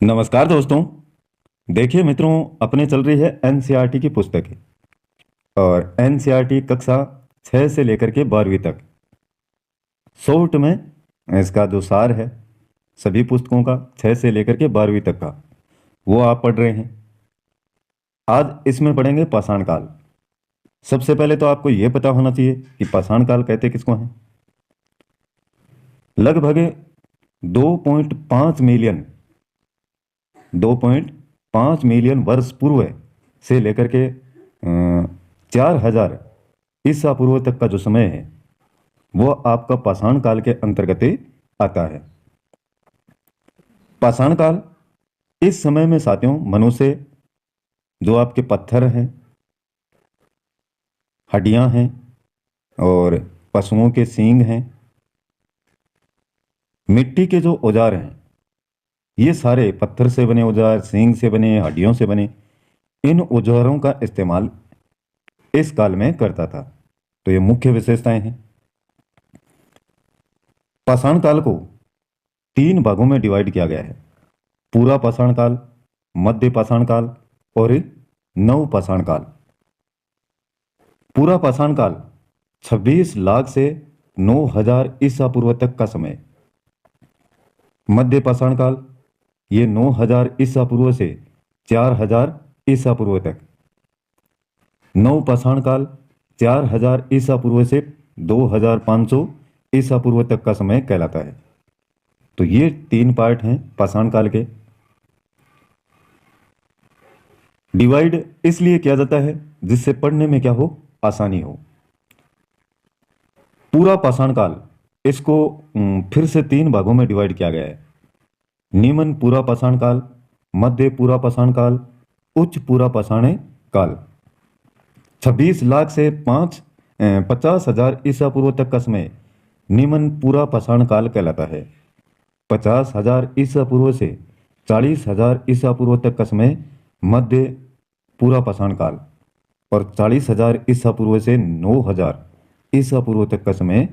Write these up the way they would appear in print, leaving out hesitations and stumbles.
नमस्कार दोस्तों। देखिए मित्रों, अपने चल रही है एनसीईआरटी की पुस्तकें। और एनसीईआरटी कक्षा 6 से लेकर के 12वीं तक शॉर्ट में इसका जो सार है सभी पुस्तकों का 6 से लेकर के 12वीं तक का, वो आप पढ़ रहे हैं। आज इसमें पढ़ेंगे पाषाण काल। सबसे पहले तो आपको यह पता होना चाहिए कि पाषाण काल कहते किसको हैं। लगभग 2.5 मिलियन 2.5 मिलियन वर्ष पूर्व से लेकर के 4,000 ईसा पूर्व तक का जो समय है वो आपका पाषाण काल के अंतर्गत आता है। पाषाण काल, इस समय में साथियों मनुष्य, जो आपके पत्थर हैं, हड्डियां हैं और पशुओं के सींग हैं, मिट्टी के जो औजार हैं, ये सारे पत्थर से बने औजार, सींग से बने, हड्डियों से बने, इन औजारों का इस्तेमाल इस काल में करता था। तो ये मुख्य विशेषताएं हैं। पाषाण काल को 3 भागों में डिवाइड किया गया है: पूरा पाषाण काल, मध्य पाषाण काल और नव पाषाण काल। पूरा पाषाण काल 26 लाख से 9,000 ईसा पूर्व तक का समय। मध्य पाषाण काल, ये 9,000 ईसा पूर्व से 4,000 ईसा पूर्व तक। नव पाषाण काल 4,000 ईसा पूर्व से 2,500 ईसा पूर्व तक का समय कहलाता है। तो ये 3 पार्ट हैं पाषाण काल के। डिवाइड इसलिए किया जाता है जिससे पढ़ने में क्या हो, आसानी हो। पूरा पाषाण काल, इसको फिर से 3 भागों में डिवाइड किया गया है: निम्न पूरा पाषाण काल, मध्य पूरा पाषाण काल, उच्च पूरा पाषाण काल। 26 लाख से 50,000 ईसा पूर्व तक का समय निम्न पूरा पाषाण काल कहलाता है। 50,000 ईसा पूर्व से 40,000 ईसा पूर्व तक का समय मध्य पूरा पाषाण काल, और 40,000 ईसा पूर्व से 9,000 ईसा पूर्व तक का समय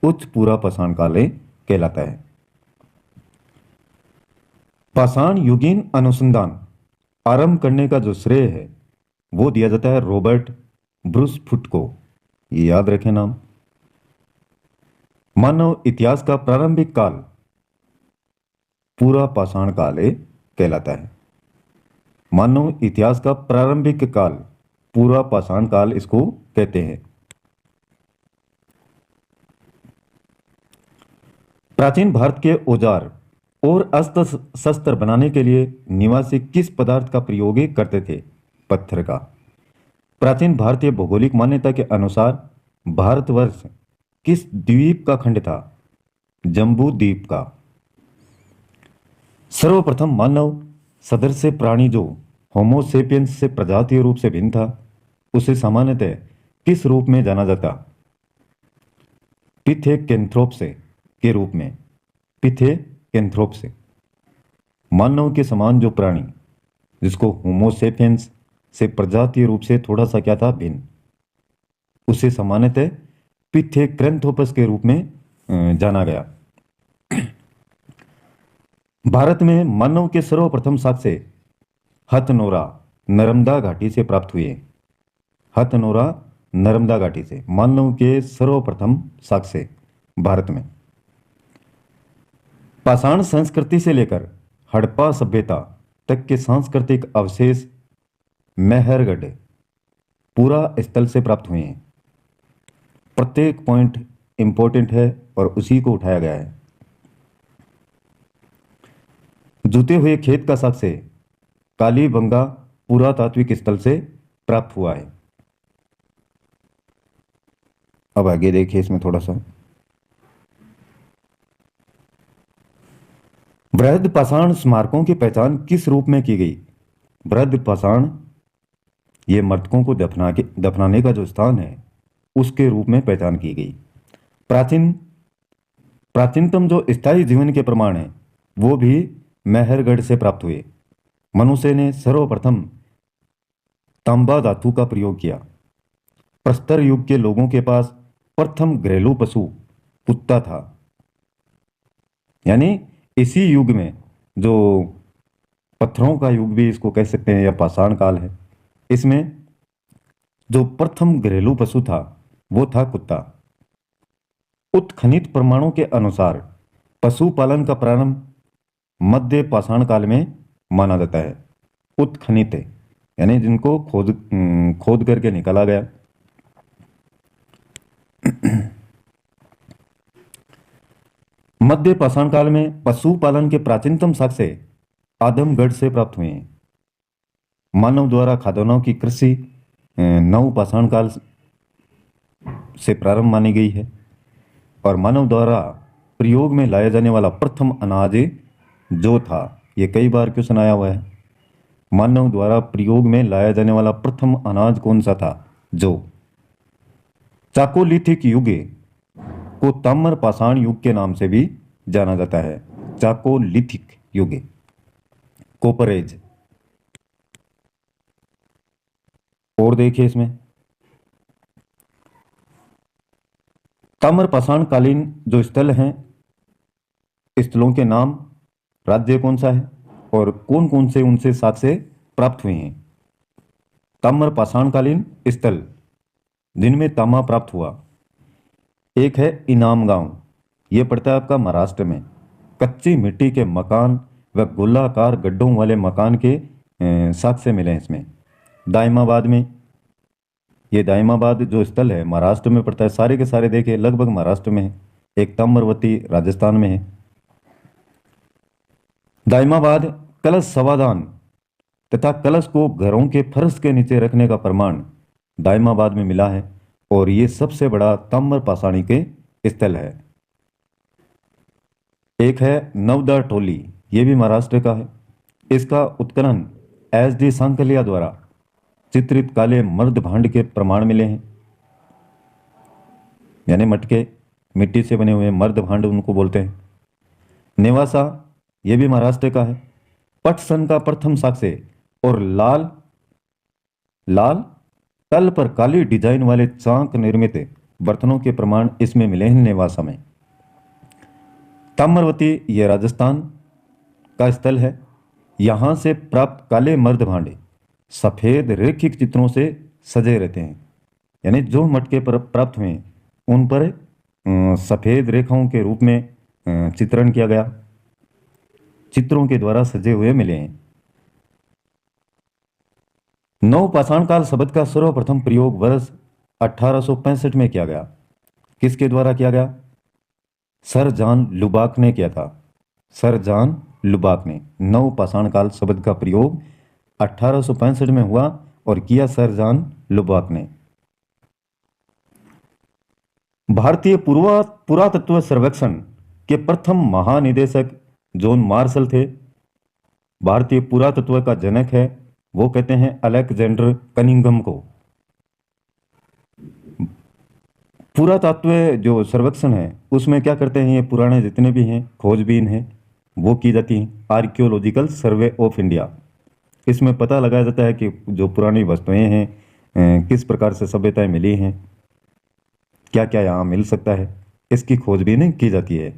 उच्च पूरा पाषाण काल कहलाता है। पाषाण युगीन अनुसंधान आरंभ करने का जो श्रेय है वो दिया जाता है रॉबर्ट ब्रूस फुट को। ये याद रखें नाम। मानव इतिहास का प्रारंभिक काल पूरा पाषाण काल कहलाता है। मानव इतिहास का प्रारंभिक काल पूरा पाषाण काल इसको कहते हैं। प्राचीन भारत के औजार और अस्त्र शस्त्र बनाने के लिए निवासी किस पदार्थ का प्रयोग करते थे? पत्थर का। प्राचीन भारतीय भौगोलिक मान्यता के अनुसार भारतवर्ष किस द्वीप का खंड था? जम्बू द्वीप का। सर्वप्रथम मानव सदृश प्राणी जो होमोसेपियंस से प्रजातीय रूप से भिन्न था, उसे सामान्यतः किस रूप में जाना जाता? पिथेकेंथ्रोप्स के रूप में। पिथेकेंथ्रोप्स, मानव के समान जो प्राणी जिसको होमोसेपियंस से प्रजातीय रूप से थोड़ा सा क्या था, भिन्न, उसे सामान्यतः पिथेकेंथ्रोपस के रूप में जाना गया। भारत में मानव के सर्वप्रथम साक्ष्य हथनोरा नर्मदा घाटी से प्राप्त हुए। हथनोरा नर्मदा घाटी से मानव के सर्वप्रथम साक्ष्य भारत में। पाषाण संस्कृति से लेकर हड़प्पा सभ्यता तक के सांस्कृतिक अवशेष मेहरगढ़ पूरा स्थल से प्राप्त हुए हैं। प्रत्येक पॉइंट इंपॉर्टेंट है और उसी को उठाया गया है। जूते हुए खेत का साक्ष्य कालीबंगा पुरातात्विक स्थल से प्राप्त हुआ है। अब आगे देखिए इसमें थोड़ा सा। बृहद पाषाण स्मारकों की पहचान किस रूप में की गई? बृहद पाषाण, ये मृतकों को दफनाने का जो स्थान है उसके रूप में पहचान की गई। प्राचीनतम जो स्थायी जीवन के प्रमाण है वो भी मेहरगढ़ से प्राप्त हुए। मनुष्य ने सर्वप्रथम तांबा धातु का प्रयोग किया। प्रस्तर युग के लोगों के पास प्रथम घरेलू पशु कुत्ता था। यानी इसी युग में जो पत्थरों का युग भी इसको कह सकते हैं, या पाषाण काल है। इसमें जो प्रथम घरेलू पशु था वो था कुत्ता। उत्खनित प्रमाणों के अनुसार पशुपालन का प्रारंभ मध्य पाषाण काल में माना जाता है। उत्खनित यानी जिनको खोद करके निकाला गया। मध्य पाषाण काल में पशुपालन के प्राचीनतम साक्ष्य आदमगढ़ से प्राप्त हुए हैं। मानव द्वारा खाद्यान्नों की कृषि नव पाषाण काल से प्रारंभ मानी गई है, और मानव द्वारा प्रयोग में लाया जाने वाला प्रथम अनाज जो था, ये कई बार क्वेश्चन आया हुआ है, मानव द्वारा प्रयोग में लाया जाने वाला प्रथम अनाज कौन सा था? जो। चाकोलिथिक युग को ताम्र पाषाण युग के नाम से भी जाना जाता है। चाकोलिथिक युग, कॉपर एज। और देखिए इसमें ताम्र पाषाण कालीन जो स्थल हैं, स्थलों के नाम, राज्य कौन सा है और कौन कौन से उनसे साक्ष्य प्राप्त हुए हैं। ताम्र पाषाण कालीन स्थल जिनमें तांबा प्राप्त हुआ, एक है इनाम गांव, ये पड़ता है आपका महाराष्ट्र में। कच्ची मिट्टी के मकान व गोलाकार गड्ढों वाले मकान के साक्ष्य मिले हैं इसमें। दाइमाबाद में, ये दाइमाबाद जो स्थल है महाराष्ट्र में पड़ता है। सारे के सारे देखे लगभग महाराष्ट्र में है। एक ताम्रवती राजस्थान में है। दाइमाबाद कलश समाधान तथा कलश को घरों के फर्श के नीचे रखने का प्रमाण दाइमाबाद में मिला है, और ये सबसे बड़ा ताम्र पाषाणी के स्थल है। एक है नवदा टोली, ये भी महाराष्ट्र का है। इसका उत्खनन SD सांकलिया द्वारा चित्रित काले मर्द भांड के प्रमाण मिले हैं, यानी मटके मिट्टी से बने हुए मर्द भांड उनको बोलते हैं। नेवासा, ये भी महाराष्ट्र का है। पटसन का प्रथम साक्ष्य और लाल तल पर काली डिजाइन वाले चाक निर्मित बर्तनों के प्रमाण इसमें मिले हैं नेवासा में। ताम्रवती, यह राजस्थान का स्थल है। यहां से प्राप्त काले मर्द भांडे सफेद रेखिक चित्रों से सजे रहते हैं, यानी जो मटके पर प्राप्त हुए उन पर सफेद रेखाओं के रूप में चित्रण किया गया, चित्रों के द्वारा सजे हुए मिले हैं। नव पाषाण काल शब्द का सर्वप्रथम प्रयोग वर्ष 1865 में किया गया। किसके द्वारा किया गया? सर जॉन लुबाक ने किया था। सर जॉन लुबाक ने नव पाषाण काल शब्द का प्रयोग 1865 में हुआ और किया सर जॉन लुबाक ने। भारतीय पुरातत्व सर्वेक्षण के प्रथम महानिदेशक जॉन मार्शल थे। भारतीय पुरातत्व का जनक है, वो कहते हैं अलेक्जेंडर कनिंघम को। पुरातत्व जो सर्वेक्षण है उसमें क्या करते हैं, ये पुराने जितने भी हैं खोजबीन हैं वो की जाती हैं। आर्कियोलॉजिकल सर्वे ऑफ इंडिया, इसमें पता लगाया जाता है कि जो पुरानी वस्तुएं हैं किस प्रकार से सभ्यताएं मिली हैं, क्या क्या यहाँ मिल सकता है, इसकी खोजबीन की जाती है।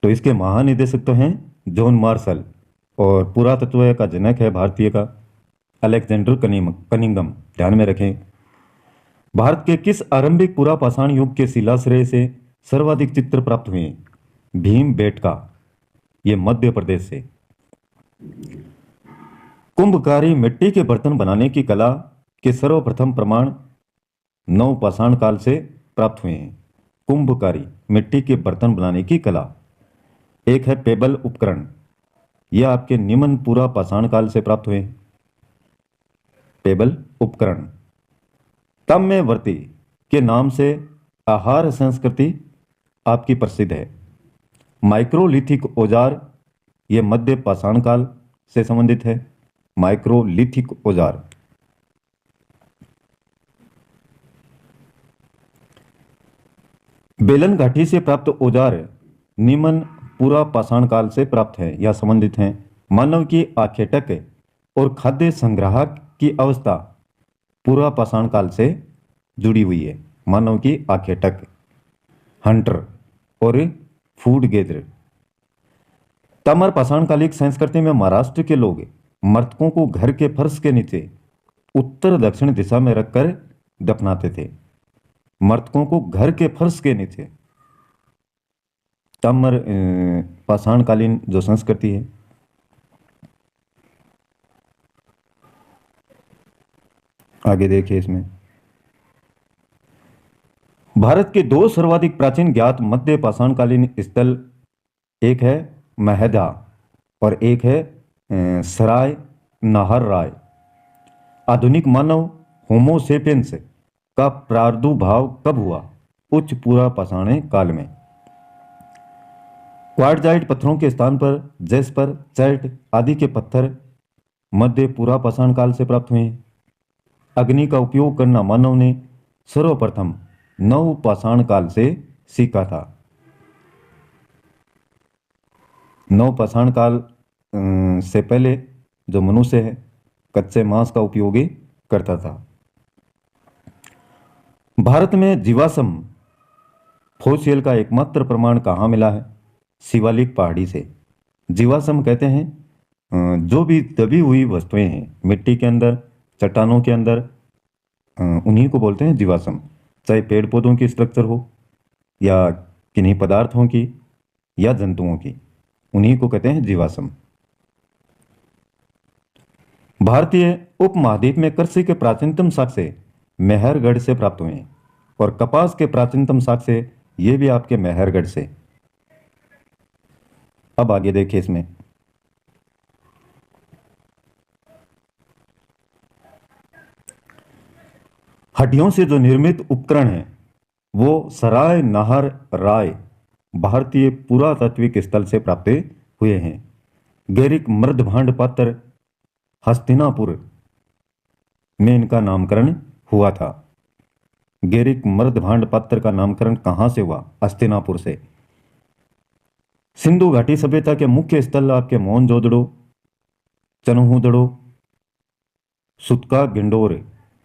तो इसके महानिदेशक तो हैं जॉन मार्शल, और पुरातत्व का जनक है भारतीय का अलेक्जेंडर कनिंघम। ध्यान में रखें। भारत के किस आरंभिक पुरापाषाण युग के शिलाश्रय से सर्वाधिक चित्र प्राप्त हुए? भीमबेटका, ये मध्य प्रदेश से। कुंभकारी मिट्टी के बर्तन बनाने की कला के सर्वप्रथम प्रमाण नव पाषाण काल से प्राप्त हुए हैं। कुंभकारी मिट्टी के बर्तन बनाने की कला। एक है पेबल उपकरण, यह आपके निम्न पुरा पाषाण काल से प्राप्त हुए। पेबल उपकरण। ताम्रवर्ती के नाम से आहार संस्कृति आपकी प्रसिद्ध है। माइक्रोलिथिक औजार, यह मध्य पाषाण काल से संबंधित है। माइक्रोलिथिक औजार। बेलन घाटी से प्राप्त औजार निम्न पूरा पाषाण काल से प्राप्त है या संबंधित हैं। मानव की आखेटक और खाद्य संग्राहक की अवस्था पूरा पाषाण काल से जुड़ी हुई है। मानव की आखेटक, हंटर और फूड गेदर। ताम्र पाषाणकालिक संस्कृति में महाराष्ट्र के लोग मृतकों को घर के फर्श के नीचे उत्तर दक्षिण दिशा में रखकर दफनाते थे। मृतकों को घर के फर्श के नीचे, ताम्र पाषाणकालीन जो संस्कृति है। आगे देखिए इसमें, भारत के दो सर्वाधिक प्राचीन ज्ञात मध्य पाषाणकालीन स्थल, एक है महदा और एक है सराय नाहर राय। आधुनिक मानव होमो सेपियंस का प्रादुर्भाव कब हुआ? उच्च पूरा पाषाण काल में। क्वार्टजाइट पत्थरों के स्थान पर जेस्पर, चैल्ट आदि के पत्थर मध्य पूरा पाषाण काल से प्राप्त हुए हैं। अग्नि का उपयोग करना मानव ने सर्वप्रथम नव पाषाण काल से सीखा था। नव पाषाण काल से पहले जो मनुष्य है कच्चे मांस का उपयोग ही करता था। भारत में जीवाश्म फोसिल का एकमात्र प्रमाण कहाँ मिला है? शिवालिक पहाड़ी से। जीवाश्म कहते हैं जो भी दबी हुई वस्तुएं हैं मिट्टी के अंदर, चट्टानों के अंदर, उन्हीं को बोलते हैं जीवाश्म। चाहे पेड़ पौधों की स्ट्रक्चर हो या किन्हीं पदार्थों की या जंतुओं की, उन्हीं को कहते हैं जीवाश्म। भारतीय उपमहाद्वीप में कृषि के प्राचीनतम साक्ष्य मेहरगढ़ से प्राप्त हुए हैं और कपास के प्राचीनतम साक्ष्य ये भी आपके मेहरगढ़ से। अब आगे देखिए इसमें, हड्डियों से जो निर्मित उपकरण है वो सराय नाहर राय भारतीय पुरातात्विक स्थल से प्राप्त हुए हैं। गैरिक मृदभांड पात्र हस्तिनापुर में इनका नामकरण हुआ था। गैरिक मृदभांड पात्र का नामकरण कहां से हुआ? हस्तिनापुर से। सिंधु घाटी सभ्यता के मुख्य स्थल आपके मोहनजोदड़ो, चनहुदड़ो, सुतका गिंडोर,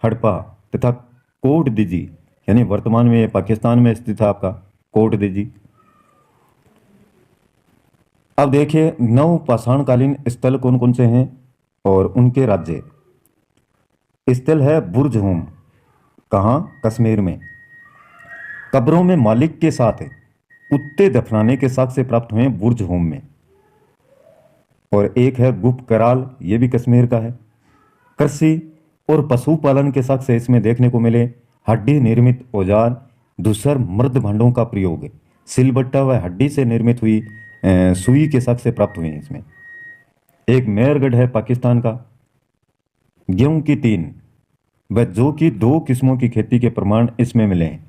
हड़प्पा तथा कोट दिजी, यानी वर्तमान में पाकिस्तान में स्थित है आपका कोट दिजी। अब देखिए नव पाषाणकालीन स्थल कौन कौन से हैं और उनके राज्य। स्थल है बुर्ज होम, कहाँ? कश्मीर में। कब्रों में मालिक के साथ कुत्ते दफनाने के साक्ष्य प्राप्त हुए बुर्ज होम में। और एक है गुप्त कराल, ये भी कश्मीर का है। कृषि और पशुपालन के साक्ष्य इसमें देखने को मिले। हड्डी निर्मित औजार, दूसर मृद भांडों का प्रयोग, सिलबट्टा व हड्डी से निर्मित हुई सुई के साक्ष्य प्राप्त हुए हैं इसमें। एक मेहरगढ़ है पाकिस्तान का। गेहूं की 3 व जौ की 2 किस्मों की खेती के प्रमाण इसमें मिले हैं।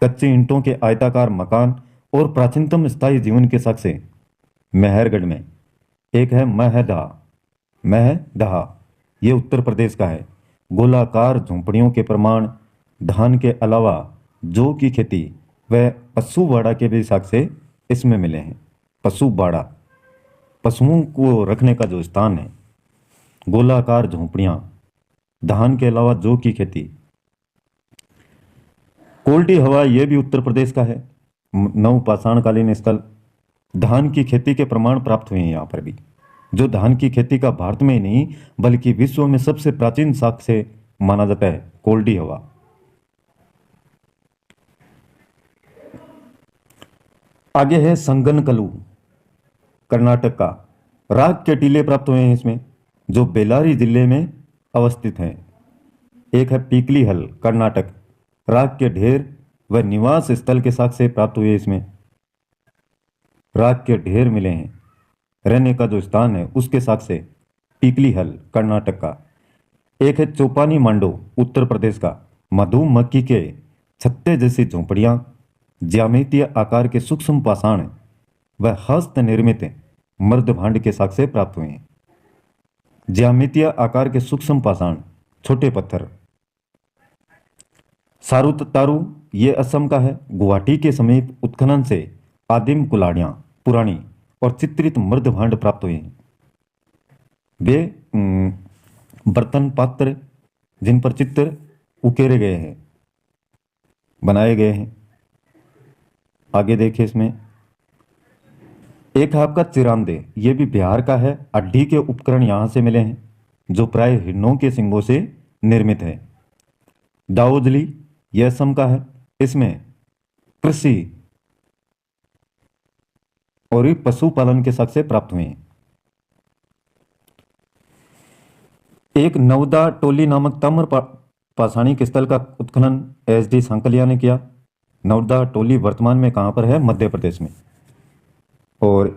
कच्ची ईंटों के आयताकार मकान और प्राचीनतम स्थायी जीवन के साक्ष्य मेहरगढ़ में। एक है महदा, महदहा, ये उत्तर प्रदेश का है। गोलाकार झोंपड़ियों के प्रमाण, धान के अलावा जौ की खेती व पशुबाड़ा के भी साक्ष्य इसमें मिले हैं। पशुबाड़ा, पशुओं को रखने का जो स्थान है। गोलाकार झोंपड़ियां, धान के अलावा जौ की खेती। कोल्टी हवा, यह भी उत्तर प्रदेश का है। नव पाषाणकालीन स्थल। धान की खेती के प्रमाण प्राप्त हुए हैं यहाँ पर भी। जो धान की खेती का भारत में ही नहीं बल्कि विश्व में सबसे प्राचीन साक्ष्य माना जाता है, कोल्डी हवा। आगे है संगनकलू, कर्नाटक का। राग के टीले प्राप्त हुए हैं इसमें, जो बेलारी जिले में अवस्थित हैं। एक है पीकली हल, कर्नाटक। राग के ढेर व निवास स्थल के साक्ष्य प्राप्त हुए इसमें। राग के ढेर मिले हैं, रहने का जो स्थान है उसके साक्ष्य पीकली हल, कर्नाटक का। एक है चौपानी मांडो, उत्तर प्रदेश का। मधुमक्खी के छत्ते जैसी झोंपड़ियां, ज्यामितीय आकार के सूक्ष्म पाषाण व हस्त निर्मित मर्दभांड के साक्ष्य प्राप्त हुए हैं। ज्यामितीय आकार के सूक्ष्म पाषाण, छोटे पत्थर। सारुतारू, ये असम का है। गुवाहाटी के समीप उत्खनन से आदिम कुल्हाड़ियां, पुरानी और चित्रित मर्दभांड प्राप्त हुए हैं। वे बर्तन पात्र जिन पर चित्र उकेरे गए हैं, बनाए गए हैं। आगे देखिए इसमें, एक है आपका चिरांदे, ये भी बिहार का है। अड्डी के उपकरण यहाँ से मिले हैं जो प्राय हिरणों के सिंगों से निर्मित है। दाऊदली, यह असम का है। इसमें कृषि और ये पशुपालन के शक से प्राप्त हुए हैं। एक नवदा टोली नामक ताम्र पाषाणी स्थल का उत्खनन एस.डी. सांकलिया ने किया। नवदा टोली वर्तमान में कहाँ पर है? मध्य प्रदेश में। और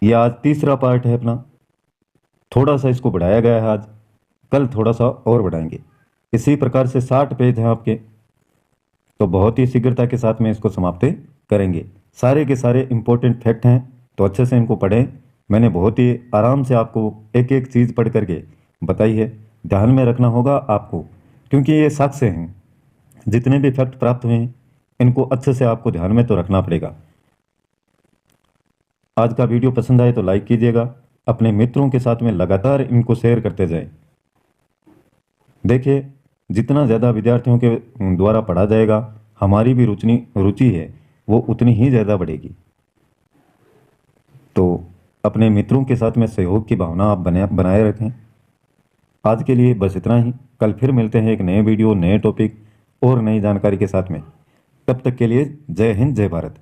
यह आज तीसरा पार्ट है अपना। थोड़ा सा इसको बढ़ाया गया है आज, कल थोड़ा सा और बढ़ाएंगे। इसी प्रकार से 60 पेज हैं आपके, तो बहुत ही शीघ्रता के साथ में इसको समाप्त करेंगे। सारे के सारे इंपॉर्टेंट फैक्ट हैं, तो अच्छे से इनको पढ़ें। मैंने बहुत ही आराम से आपको एक एक चीज़ पढ़ करके बताई है। ध्यान में रखना होगा आपको, क्योंकि ये साक्ष्य हैं। जितने भी फैक्ट प्राप्त हुए हैं इनको अच्छे से आपको ध्यान में तो रखना पड़ेगा। आज का वीडियो पसंद आए तो लाइक कीजिएगा, अपने मित्रों के साथ में लगातार इनको शेयर करते जाएं। देखिए, जितना ज़्यादा विद्यार्थियों के द्वारा पढ़ा जाएगा, हमारी भी रुचि है वो उतनी ही ज़्यादा बढ़ेगी। तो अपने मित्रों के साथ में सहयोग की भावना आप बनाए रखें। आज के लिए बस इतना ही। कल फिर मिलते हैं एक नए वीडियो, नए टॉपिक और नई जानकारी के साथ में। तब तक के लिए जय हिंद, जय भारत।